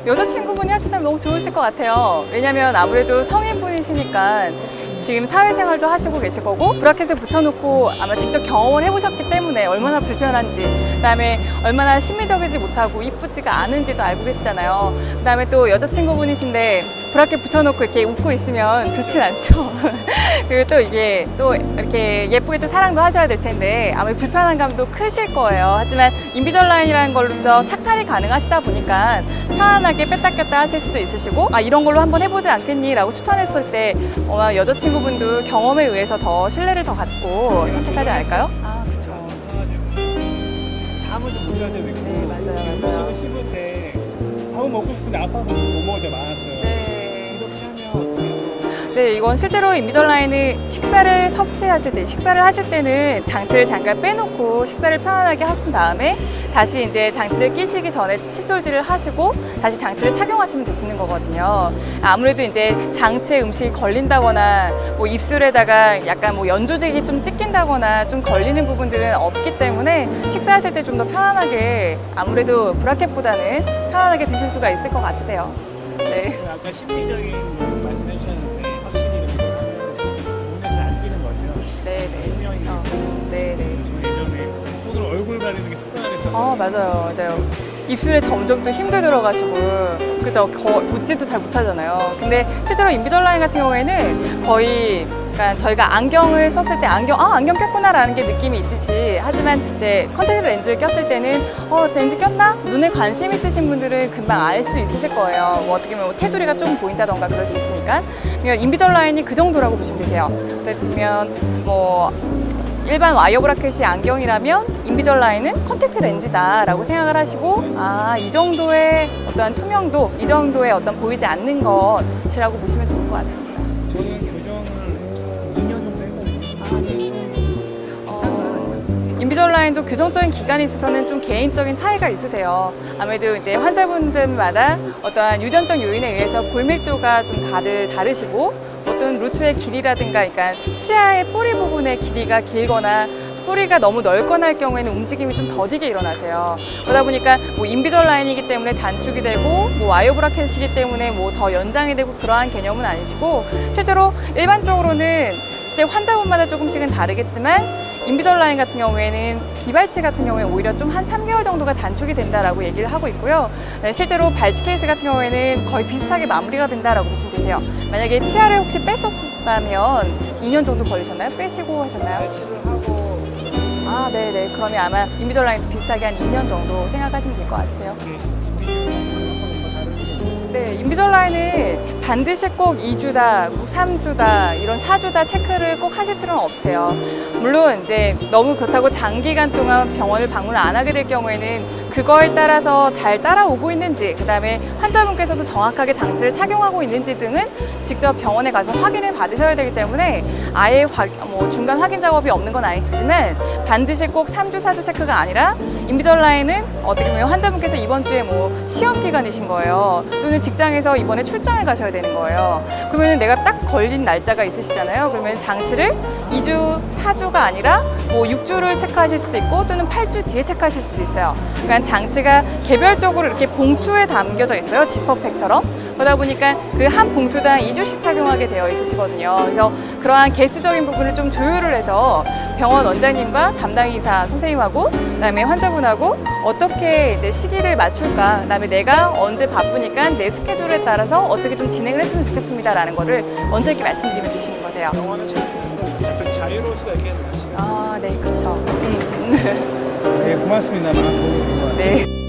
여자친구분이 하신다면 너무 좋으실 것 같아요. 왜냐면 아무래도 성인분이시니까 지금 사회생활도 하시고 계실 거고 브라켓을 붙여놓고 아마 직접 경험을 해보셨기 때문에 얼마나 불편한지, 그다음에 얼마나 심미적이지 못하고 이쁘지가 않은지도 알고 계시잖아요. 그다음에 또 여자친구분이신데 브라켓 붙여놓고 이렇게 웃고 있으면 좋진 않죠. 그리고 또 이게 또 이렇게 예쁘게 또 사랑도 하셔야 될 텐데 아무래도 불편한 감도 크실 거예요. 하지만 인비절라인이라는 걸로서 착탈이 가능하시다 보니까 편안하게 뺐다 꼈다 하실 수도 있으시고, 아 이런 걸로 한번 해보지 않겠니? 라고 추천했을 때 여자친구분도 경험에 의해서 더 신뢰를 더 갖고 선택하지 않을까요? 아 그쵸. 잠을 좀 못 자게 되고. 네 맞아요. 음식을 씹을 때 밥을 먹고 싶은데 아파서 못 먹을 때 많았어요. 네. 이렇게 하면 어때요? 네, 이건 실제로 인비절라인은 식사를 하실 때는 장치를 잠깐 빼놓고 식사를 편안하게 하신 다음에 다시 이제 장치를 끼시기 전에 칫솔질을 하시고 다시 장치를 착용하시면 되시는 거거든요. 아무래도 이제 장치에 음식이 걸린다거나 뭐 입술에다가 약간 뭐 연조직이 좀 찍힌다거나 좀 걸리는 부분들은 없기 때문에 식사하실 때 좀 더 편안하게, 아무래도 브라켓보다는 편안하게 드실 수가 있을 것 같으세요. 네. 아까 심리적인 말씀해 주셨는데 확실히 이렇게 하면 눈에서 안 띄는 것 같아요. 네네. 수명이 그렇죠. 있고. 네네. 저 예전에 손으로 얼굴 가리는 게 습관화됐었거든요. 맞아요. 입술에 점점 또 힘도 들어가시고, 그죠? 웃지도 잘 못하잖아요. 근데 실제로 인비절라인 같은 경우에는 거의, 그러니까 저희가 안경을 썼을 때 안경 꼈구나라는 게 느낌이 있듯이, 하지만 이제 컨택트 렌즈를 꼈을 때는 렌즈 꼈나? 눈에 관심 있으신 분들은 금방 알 수 있으실 거예요. 뭐 어떻게 보면 뭐 테두리가 좀 보인다던가 그럴 수 있으니까. 그러니까 인비절라인이 그 정도라고 보시면 되세요. 예를 들면 뭐 일반 와이어 브라켓이 안경이라면 인비절라인은 컨택트 렌즈다라고 생각을 하시고, 이 정도의 어떠한 투명도, 이 정도의 어떤 보이지 않는 것이라고 보시면 좋을 것 같습니다. 저는 교정을 2년 정도 했거든요. 인비절라인도 교정적인 기간에 있어서는 좀 개인적인 차이가 있으세요. 아무래도 이제 환자분들마다 어떠한 유전적 요인에 의해서 골밀도가 좀 다들 다르시고, 어떤 루트의 길이라든가, 그러니까 치아의 뿌리 부분의 길이가 길거나 뿌리가 너무 넓거나 할 경우에는 움직임이 좀 더디게 일어나세요. 그러다 보니까 뭐 인비절라인이기 때문에 단축이 되고, 뭐 와이어 브라켓이기 때문에 뭐 더 연장이 되고 그러한 개념은 아니시고, 실제로 일반적으로는 실제 환자분마다 조금씩은 다르겠지만 인비절라인 같은 경우에는 비발치 같은 경우에 오히려 좀 한 3개월 정도가 단축이 된다라고 얘기를 하고 있고요. 네, 실제로 발치 케이스 같은 경우에는 거의 비슷하게 마무리가 된다라고 보시면 되세요. 만약에 치아를 혹시 뺐었다면 2년 정도 걸리셨나요? 빼시고 하셨나요? 발치를 하고 네네. 그러면 아마 인비절라인도 비슷하게 한 2년 정도 생각하시면 될 것 같으세요. 네, 인비절라인은 반드시 꼭 2주다, 3주다, 이런 4주다 체크를 꼭 하실 필요는 없으세요. 물론 이제 너무 그렇다고 장기간 동안 병원을 방문을 안 하게 될 경우에는 그거에 따라서 잘 따라오고 있는지, 그 다음에 환자분께서도 정확하게 장치를 착용하고 있는지 등은 직접 병원에 가서 확인을 받으셔야 되기 때문에 아예 중간 확인 작업이 없는 건 아니시지만 반드시 꼭 3주, 4주 체크가 아니라 인비절라인은 어떻게 보면 환자분께서 이번 주에 뭐 시험 기간이신 거예요. 또는 직장에서 이번에 출장을 가셔야 되는 거예요. 그러면 내가 딱 걸린 날짜가 있으시잖아요. 그러면 장치를 2주, 4주가 아니라 뭐 6주를 체크하실 수도 있고 또는 8주 뒤에 체크하실 수도 있어요. 그러니까 장치가 개별적으로 이렇게 봉투에 담겨져 있어요. 지퍼팩처럼. 그러다 보니까 그 한 봉투당 2주씩 착용하게 되어 있으시거든요. 그래서 그러한 개수적인 부분을 좀 조율을 해서 병원 원장님과 담당 의사 선생님하고 그다음에 환자분하고 어떻게 이제 시기를 맞출까, 그다음에 내가 언제 바쁘니까 내 스케줄에 따라서 어떻게 좀 진행을 했으면 좋겠습니다라는 거를 원장님께 말씀드리면 되시는 거세요. 병원은 약간 자유로울 수가 있겠네요. 네, 그렇죠. 네, 고맙습니다. 많은 도움이 된것 같아요. 네.